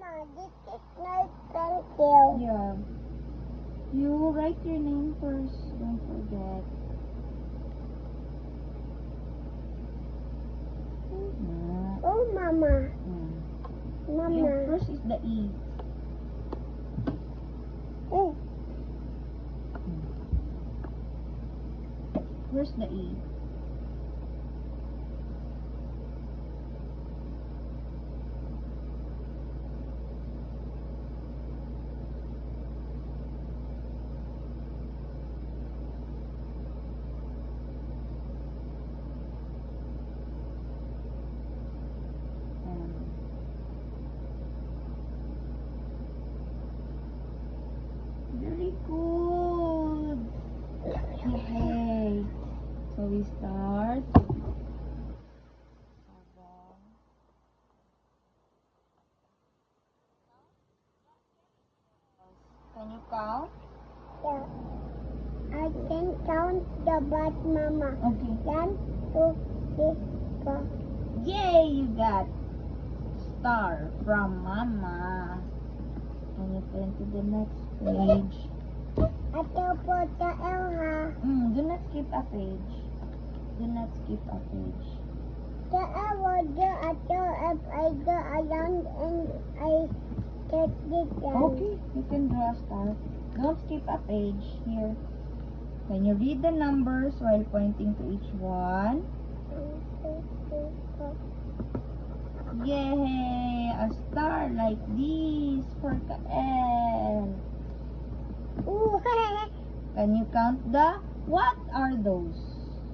Mama, this is my pencil. Yeah. You write your name first. Don't forget. Oh, Mama. Mama. Your first is the E. Oh. Where's the E? Very good. Okay. So we start. Can you count? Yeah. I can count the bus, Mama. Okay. 1, 2, 3, 4. Yay, you got star from Mama. Can you turn to the next page? Ito po sa Elha. Do not skip a page. Do not skip a page. Sa Elha, ito if I go around and I take this one. Okay, you can draw a star. Don't skip a page. Here. Can you read the numbers while pointing to each one? 1, 2, 3, 4. Yay! A star like this for Kael. Ooh, Can you count the? What are those?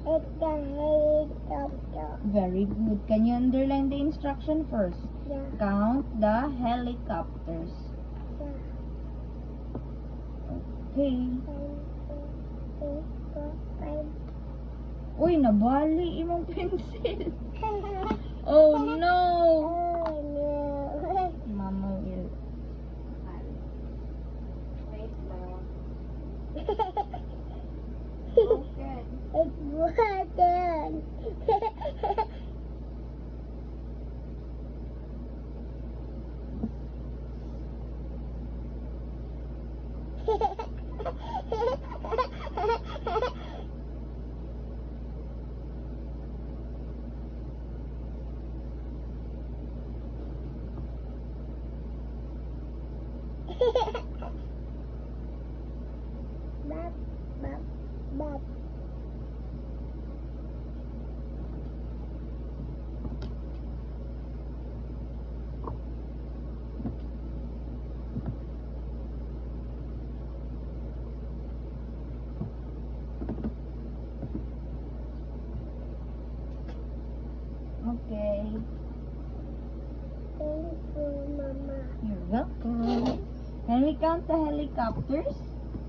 it's the helicopter. Very good. Can you underline the instruction first? Yeah, Count the helicopters. yeah. Okay. 1, 2, 3, 4, 5. Uy, nabali imong pencil. Oh no! Oh no. Mama will. Wait lang. Okay. It's broken. Bop, bop, bop. Okay. Thank you, Mama. You're welcome. Can we count the helicopters?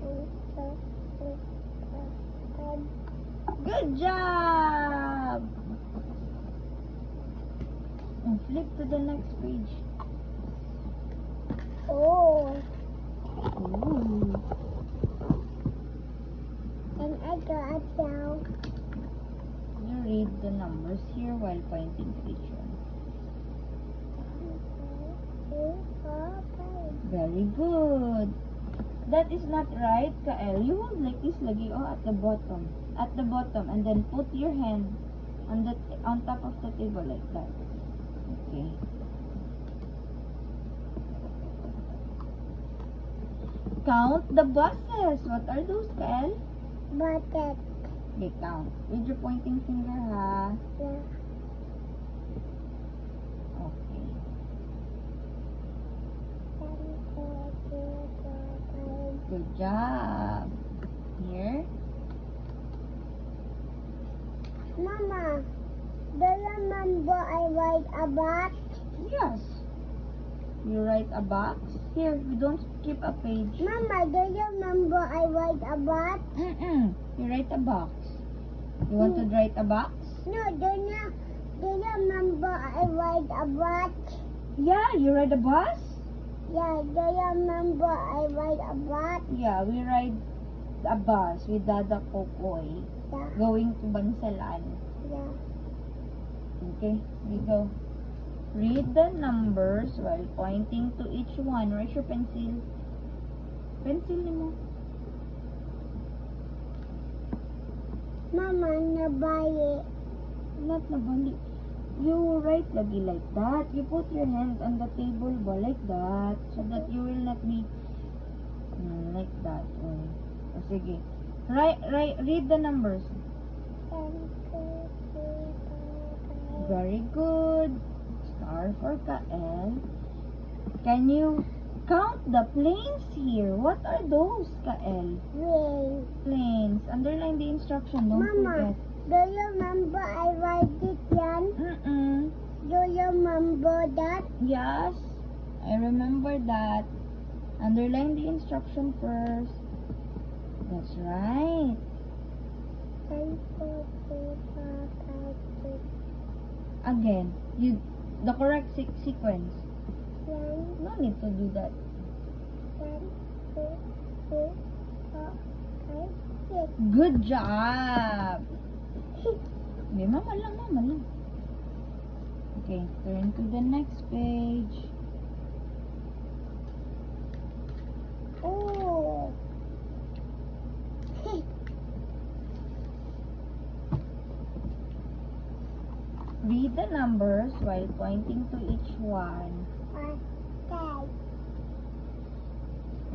1, 2, 3, 4, 5. Good job! And flip to the next page. Oh, Ooh. and I got a shell. You read the numbers here while pointing to each one. 1, 2, 3, 4, 5. Very good. That is not right, Kael. You hold like this lagi, oh, at the bottom. At the bottom. And then put your hand on top of the table like that. Okay. Count the buses. What are those, Kael? Bucket. Okay, count. With your pointing finger, ha? Yeah. Okay. 1, 2, 3, 4, 5. Good job. Here. Mama, do you remember I write a box? Yes. You write a box. Here, we don't skip a page. Mama, do you remember I write a box? You write a box. You want to write a box? No, do you remember I write a box? Yeah, you ride a bus? Yeah, do you remember I ride a bus? Yeah, we ride a bus with Dada Kokoy Yeah, going to Bansalan. yeah. Okay, we go. Read the numbers while while pointing to each one. Where's your pencil? Pencil ni mo. Mama, nabali. Not nabali. You write lagi like that. You put your hand on the table ba like that so that you will not be like that. Oh, sige. Read the numbers. Very good. Star for Kael. Can you count the planes here? What are those, Kael? Wait. Planes. Underline the instruction. Don't Mama, forget. do you remember I write it yan? Do you remember that? Yes, I remember that. Underline the instruction first. That's right. 1, 2, 3, 4, 5, 6. Again, the correct sequence. 1, No need to do that. 1, 2, 3, 4, 5, 6. Good job. Okay, mama lang. Okay, turn to the next page. Oh. Read the numbers while pointing to each one. Okay.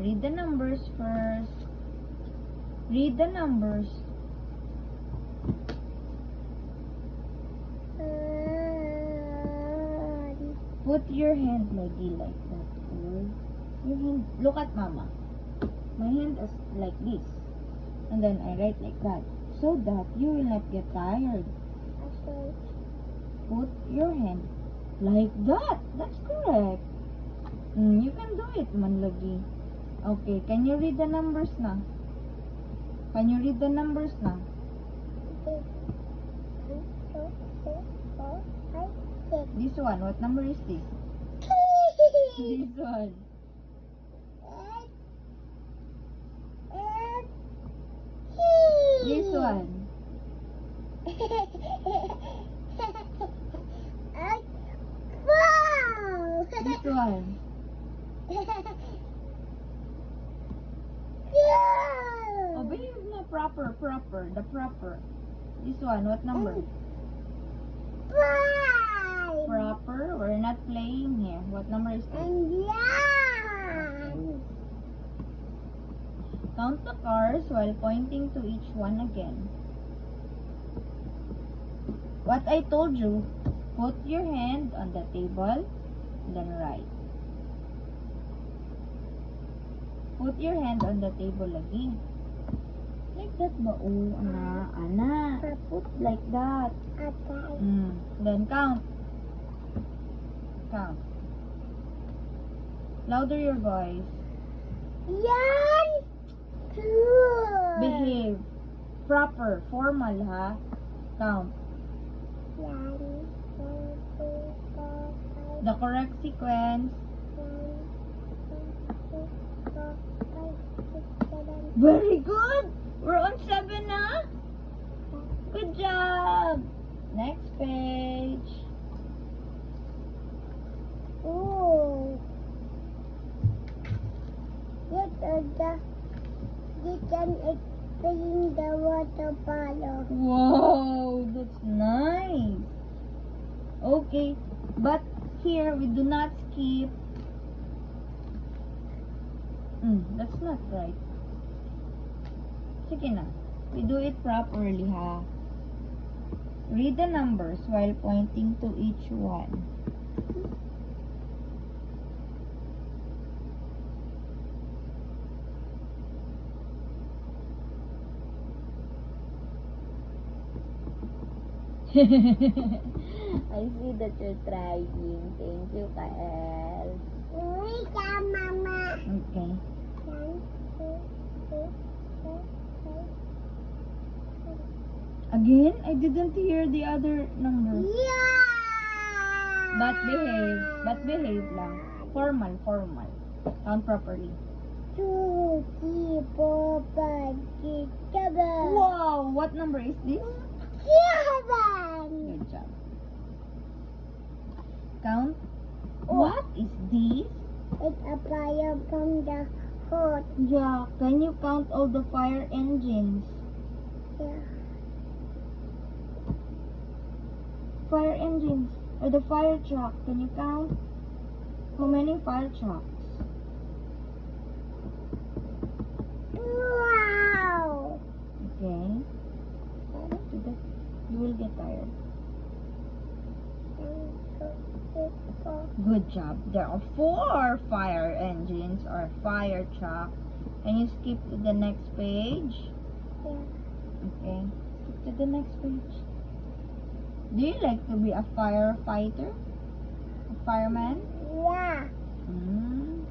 Read the numbers first. Read the numbers. Put your hand lagi like that. Your hand, look at mama. My hand is like this. And then I write like that. So that you will not get tired. Okay. Put your hand like that. That's correct. You can do it, man lagi. Okay, can you read the numbers na? Can you read the numbers na? Okay. 1, 2, 3, 4, 5, 6. This one, what number is this? This one. This one. Wow! This one. Oh, behave na proper. The proper. This one, what number? 5! Proper. We're not playing here. What number is this? And yan! Count the cars while pointing to each one again. What I told you, put your hand on the table, then write. Put your hand on the table lagi. Like that ba? Oh, ana. Put like that. Okay. Then count. Count. Louder your voice. Yan! Two! Behave. Proper. Formal, ha? Count. Yan. 1, 2, 4, 5, The correct sequence. 1, 2, 3, 4, 5, 6, 7. Very good! We're on 7 na? Good job! Next page. Ooh. You can explain the water polo. Wow, that's nice. Okay, but here we do not skip. That's not right. Sige na. We do it properly, ha? Read the numbers while pointing to each one. I see that you're trying. Thank you, Kael. Wait, Mama. Okay. 1, 2, 3, 4, 5. Again, I didn't hear the other number. Yeah! But behave lang. Formal. Count properly. 2, 3, 4, 5, 6, 7. Wow, what number is this? 7. Good job. Count What is this? It's a fire from the hot. Yeah, can you count all the fire engines? Yeah. Fire engines, or the fire truck, can you count? How many fire trucks? Wow. Okay. You will get tired. Good job. There are 4 fire engines or fire truck. Can you skip to the next page? Yeah. Okay. Skip to the next page. Do you like to be a firefighter? A fireman? Yeah. Mm.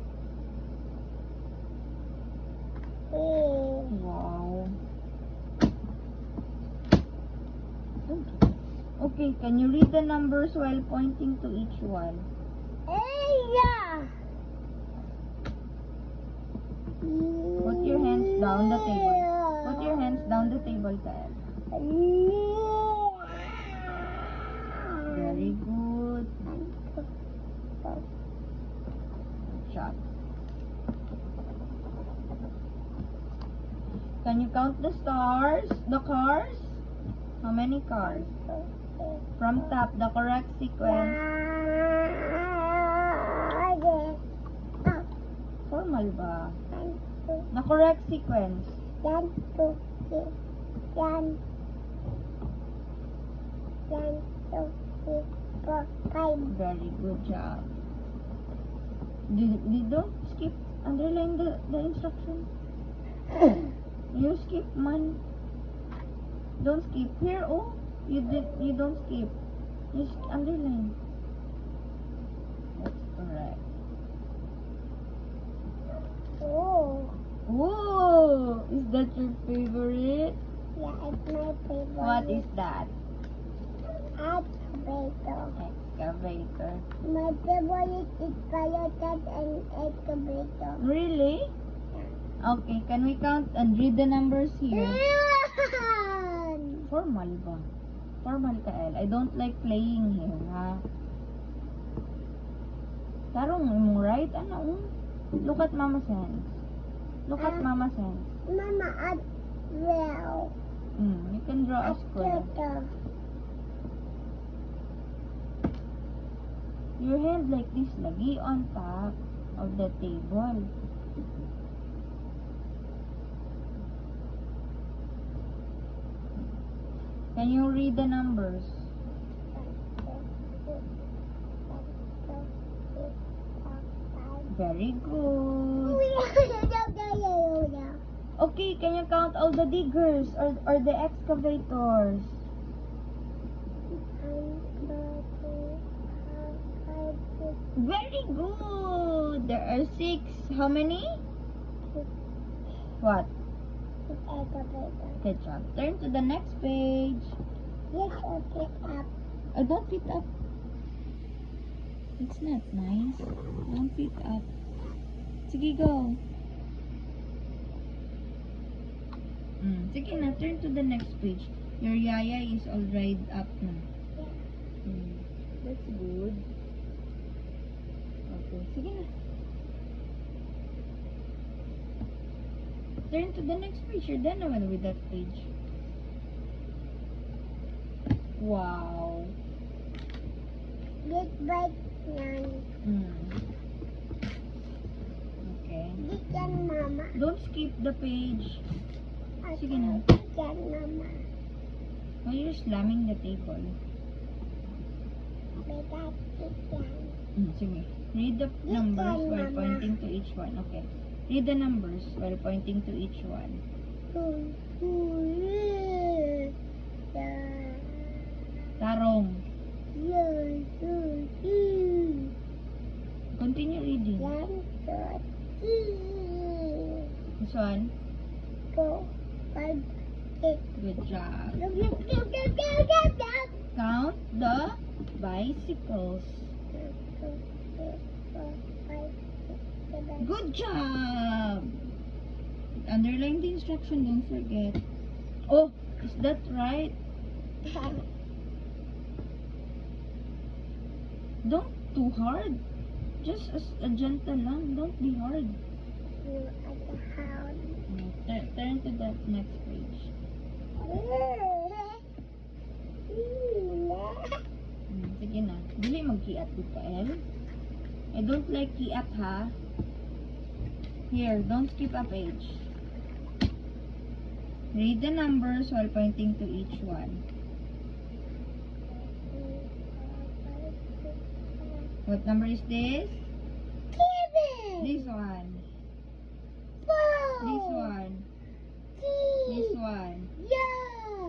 Wow. Okay, can you read the numbers while pointing to each one? Yeah. Put your hands down the table. Put your hands down the table, Kael. Very good. Good job. Can you count the stars? The cars? How many cars? From top, the correct sequence. Formal ba? The correct sequence. 1, 2, 3, 1, 2, 3, 4, 5. Very good job. Don't skip. Underline the instruction. You skip man. Don't skip. Here, oh. You don't skip. Just underline. That's correct. Oh, Whoa! Is that your favorite? yeah, it's my favorite. What is that? Excavator. Excavator. My favorite is fire truck and excavator. Really? Okay, can we count and read the numbers here? Formal ba? Formal, Kael. I don't like playing here, ha? Tarong mo, right? Ano? Look at Mama's hands. Look at Mama's hands. Mama, at well. You can draw a square. Your hand like this, lagi on top of the table. Can you read the numbers? Very good. Okay, can you count all the diggers or the excavators? Very good. There are 6. How many? What? Good job. Turn to the next page. Yes, I'll pick up. Oh, don't pick up. It's not nice. Don't pick up. Sige, go. Sige na, turn to the next page. Your yaya is all dried up na. That's good. Okay, sige na. Turn to the next page. You're done naman with that page. Wow. This bike yan. Okay. This yan, Mama. Don't skip the page. Sige na. This yan, Mama. Why you're slamming the table? Because this yan. Sige. Read the numbers while pointing to each one. Okay. Read the numbers while pointing to each one. Tarong. Continue reading. This one. 4, 5, 6. Good job. Count the bicycles. 2, 3, 4, 5, 6, 7. Good job. Underline the instruction. Don't forget. Oh, is that right? Don't too hard. Just a gentle lang. Don't be hard. You at the house. Turn to the next page. Sige na. Dili mag-kiat ko ka, El. I don't like kiat, ha? Here, don't skip a page. Read the numbers while pointing to each one. What number is this? This one. This one. This one.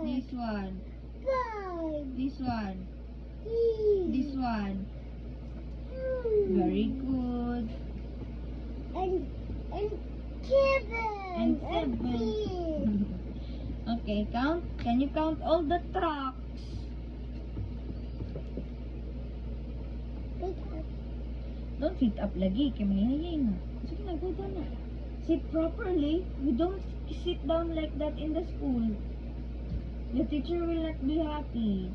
This one. This one. This one. Very good. And And seven. Okay, count. Can you count all the trucks? Don't sit up lagi. Kaya mahihayay na. Sige na, go down na. Sit properly. We don't sit down like that in the school. The teacher will not be happy.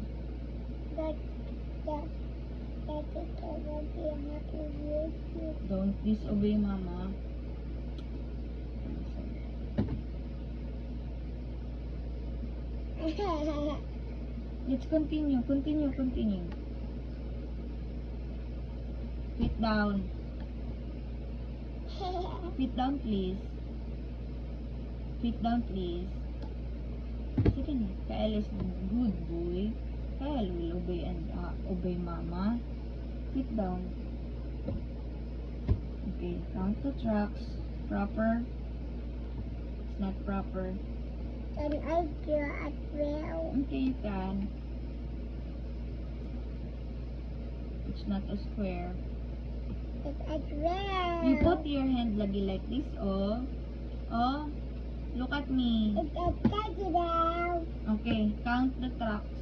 Don't disobey mama. Let's continue. Sit down. Sit down, please. Sit down, please. Sige na. Kael is good boy. Kael will obey mama. Sit down. Okay, count the trucks. Proper. It's not proper. Can I do as well? Okay, you can. It's not a square. It's as well. You put your hand lagi like this, oh. Oh, look at me. It's a touchdown. Okay, count the trucks.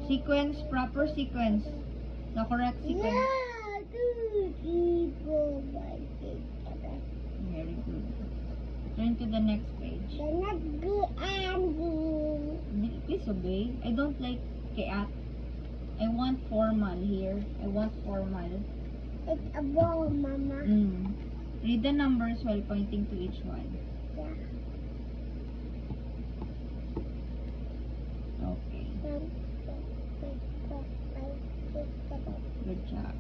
Sequence, proper sequence. The correct sequence. Yeah, 2, 3, 4, 5, 6, 7. Very good. Turn to the next page. They're not good, Andy. Please obey. I don't like kaat. I want formal here. I want formal. It's a ball, Mama. Read the numbers while pointing to each one. Yeah. Okay. 1, 2, 3, 4, 5, 6, 7. Good job.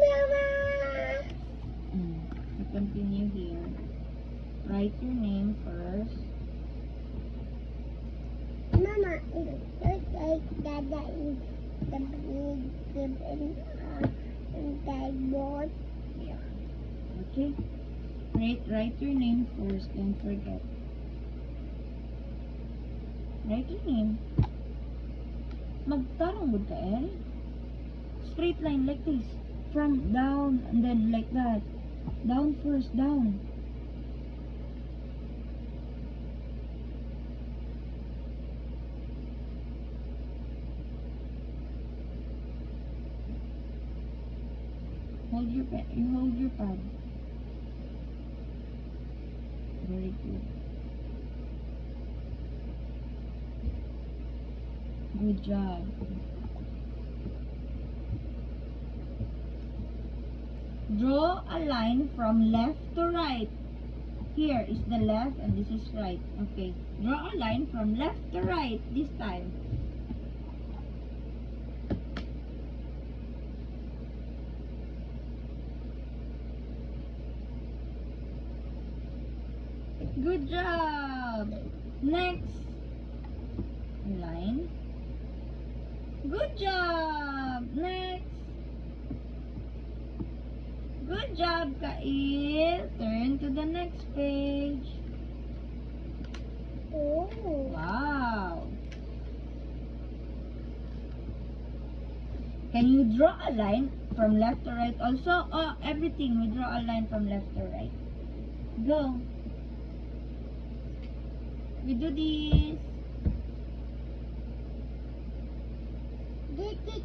Mama. We continue here. Write your name first. Mama, it looks like Dada is the big given and that board. Yeah. Okay. Write your name first. Don't forget. Write your name. Magtarong good ka, El. Straight line like this. From down and then like that. Down first, down. Hold your pen. You hold your pad. Very good. Good job. Draw a line from left to right. Here is the left and this is right. Okay. Draw a line from left to right this time. Good job. Next line. Good job. Next. Good job, Kail. Turn to the next page. Oh. Wow. Can you draw a line from left to right also? Oh, everything. We draw a line from left to right. Go. We do this. This is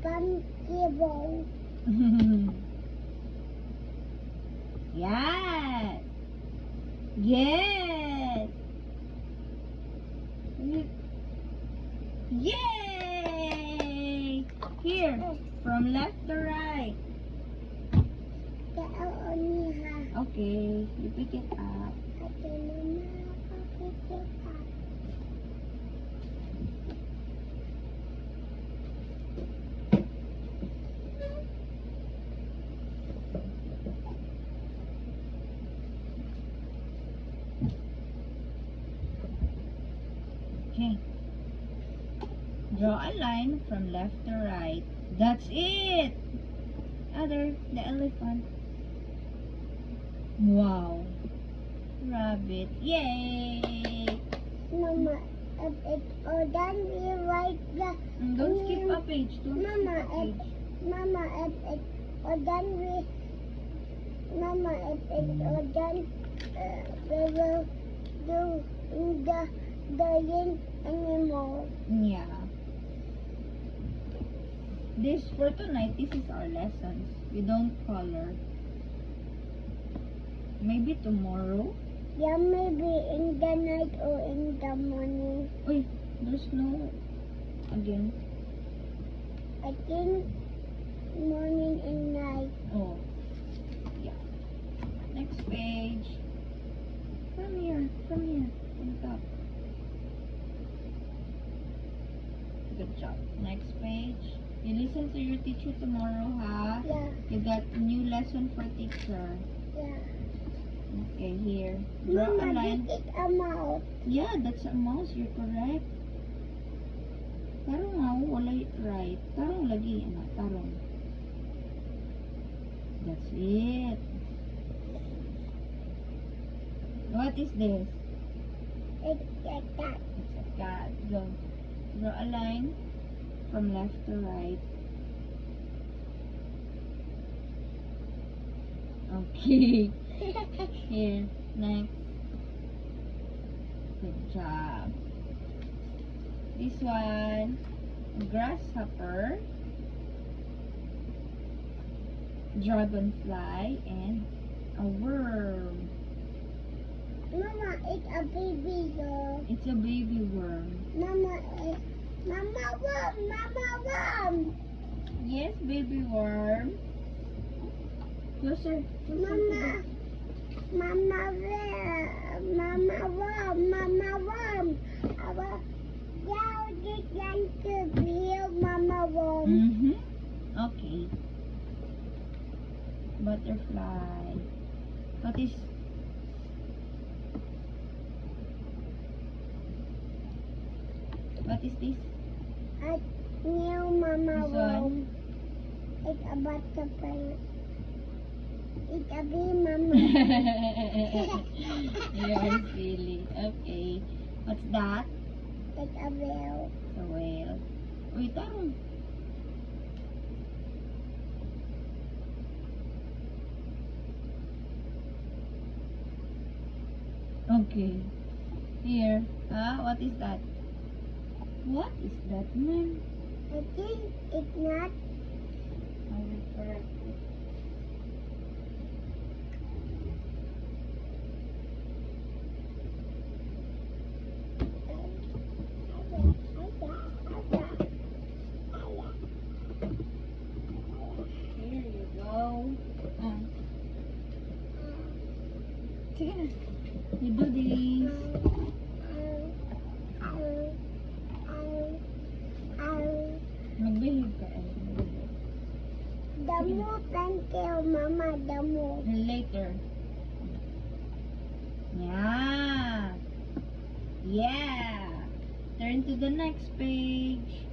comfortable. Yes. Yes. Yay! Here, from left to right. Kaya only ha. Okay, you pick it up. Okay, Mama, ako pick it up. Okay. Draw a line from left to right. That's it! The elephant. Wow. Rabbit. Yay! Mama, if it's all done, we write the... Don't skip a page. Don't Mama, skip a page. Mama, if it's all done, Mama, if it's all done, we will do the yin animal. Yeah. This for tonight, this is our lessons. We don't color. Maybe tomorrow. Yeah, maybe in the night or in the morning. Uy, there's no again. I think morning and night. Oh. Yeah. Next page. From here. From top. Good job. Next page. You listen to your teacher tomorrow, ha? Yeah, You got a new lesson for teacher. yeah. Okay, here. Draw a Mama, line. this is a mouse. Yeah, that's a mouse. You're correct. Tarong nga, wala right. Tarong lagi, anak. Tarong. That's it. What is this? It's a cat. It's a cat. Go. Draw a line from left to right. Okay. Here. Next. Good job. This one. Grasshopper. Dragonfly. And a worm. Mama, it's a baby girl. It's a baby worm. Mama, Mama worm, Mama worm. Yes, baby worm. Closer. Mama, Mama worm, Mama worm, Mama worm. Yeah, this one to real Mama worm. Mm-hmm. Okay. Butterfly. What is... What is this? A new Mama This worm. It's a butterfly. It's a bee Mama. You're silly. Okay. What's that? It's a whale. The whale. Uy, tarong. Okay. Here. What is that? What is that, man? I think it's not. I will correct it. Here you go. Sige na. You do this. Magbihig ka eh. Damo, thank you, Mama. Damo. Later. Yeah. Yeah. Turn to the next page.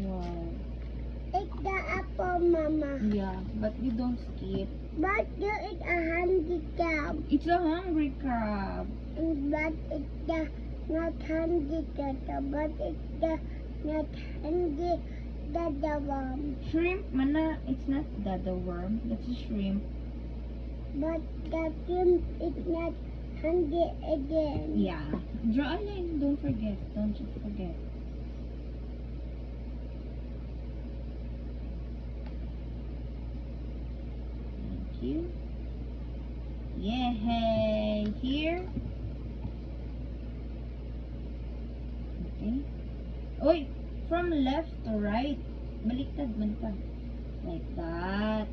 Wow. It's the apple, Mama. Yeah, but we don't skip. But there is a handicap. It's a hungry crab. But it's the not handicap. But it's the not handy. The worm. Shrimp, mana. It's not the worm. That's a shrimp. But the shrimp is not handy again. Yeah. Draw a line. Don't forget. Don't you forget. Thank you. Yay! Here. Okay. Oy, from left to right. Baliktad man ka. Like that.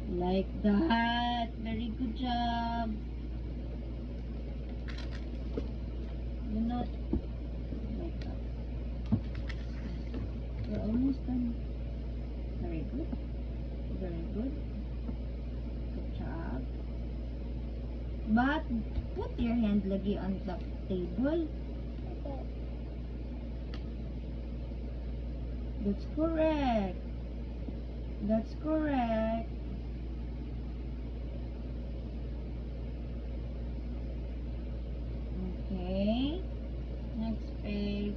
Like that. Very good job. Do not like that. We're almost done. Very good. Very good. Good job. But put your hand lagi on the table. Okay. That's correct. That's correct. Okay. Next page.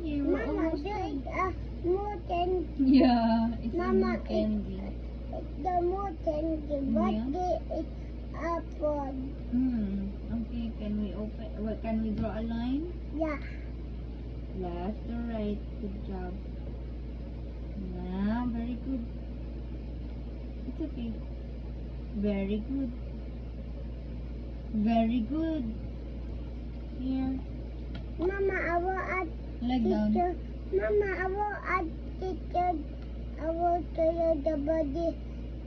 You were Mama, almost there done. is a mountain. Yeah, it's Mama, a candy. It's the mountain. What Yeah. day is apple? Okay, can we open? What, can we draw a line? Yeah. Left or right? Good job. Yeah, very good. It's okay. Very good. Very good. Here. Mama, I will add Leg down. teacher. Mama, I will add teacher. I will tell you the body.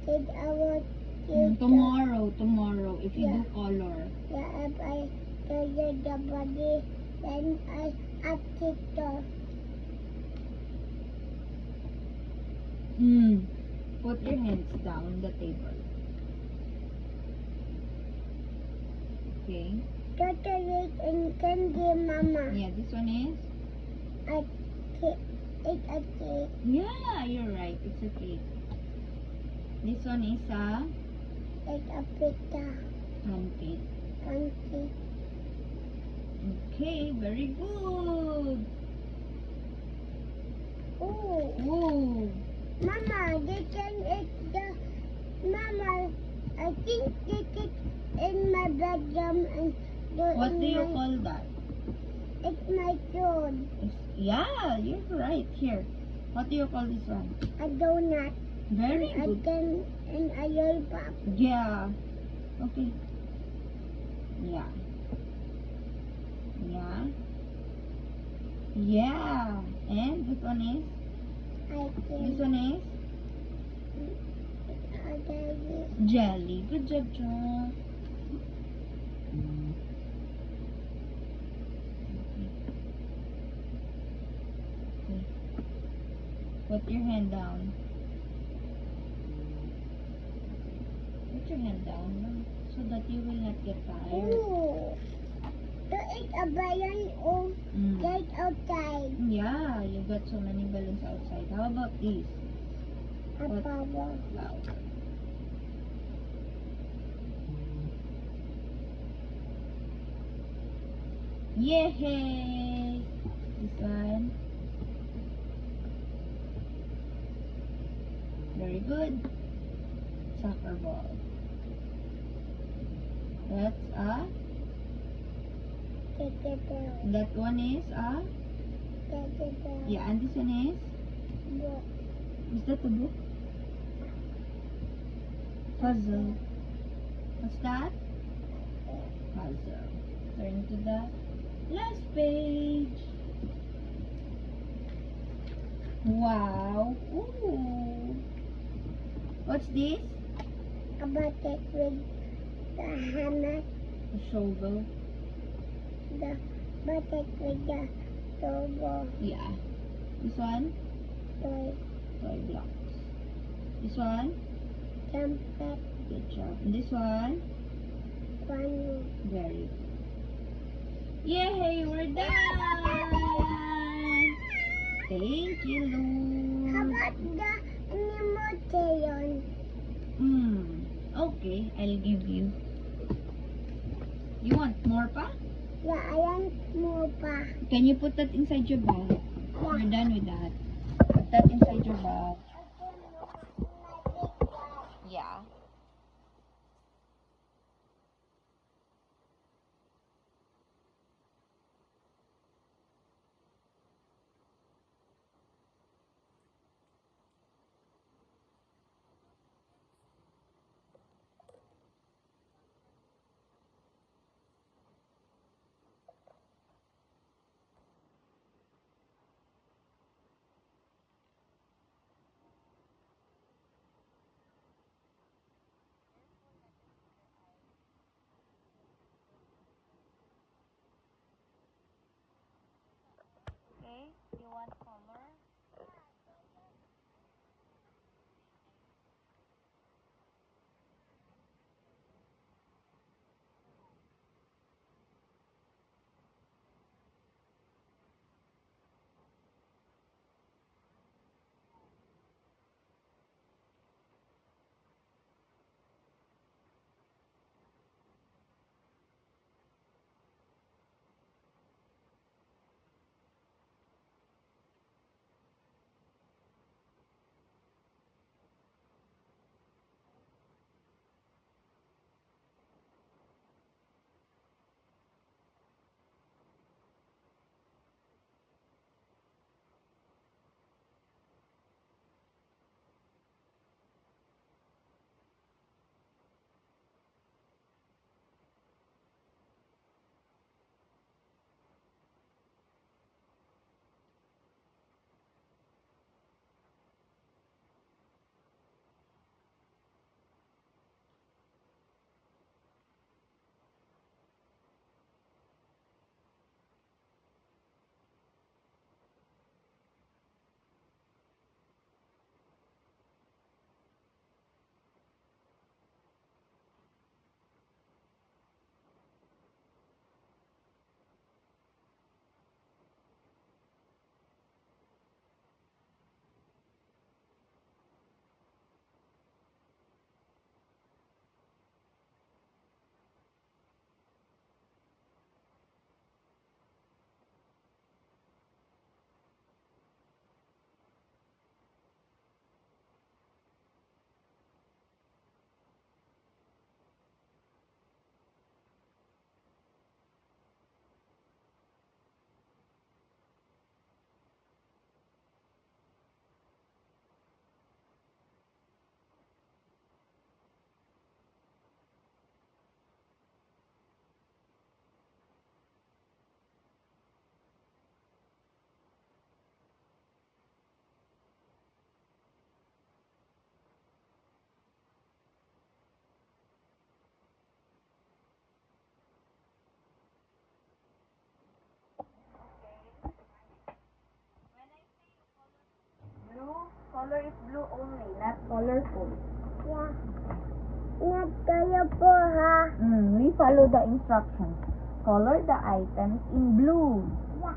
Kid, I will teacher. Tomorrow, if you Yeah. do color. Yeah, if I tell you the body, then I add teacher. Put your hands down the table. Okay. Chocolate and candy, Mama. Yeah, this one is? A cake. It's a cake. Yeah, you're right. It's a cake. This one is a It's a pizza. pancake. Pancake. Okay, very good. Oh, Oh, Mama, they can eat the. Mama, I think they can in my bedroom and what do you call that? It's my food. Yeah, you're right. Here. What do you call this one? A donut. Very And good. then and a lollipop. Yeah. Okay. Yeah. Yeah. Yeah. And this one is? I This can. one is? Jelly. Good job, John. Okay. Put your hand down. Put your hand down so that you will not get tired. Oh, to eat a balloon or right outside. Yeah, you got so many balloons outside. How about this? A What? flower. Flower. Yay! This one. Very good. Soccer ball. That's a. Teddy bear. That one is a. Teddy bear. Yeah, and this one is. Book. Is that a book? Puzzle. What's that? Puzzle. Turn to the last page. Wow. Ooh. What's this? A bucket with the hammer. A shovel. The bucket with the shovel. Yeah. This one? Toy. Toy blocks. This one? Trumpet. Good job. And this one? Piano. Very good. Yay! We're done! Thank you, How Lord. about the animation? Okay, I'll give you. You want more pa? Yeah, I want more pa. Can you put that inside your bag? We're done with that. Put that inside your bag. Yeah. blue only, not colorful. Yeah. Not colorful, huh? We follow the instructions. Color the items in blue. Yeah.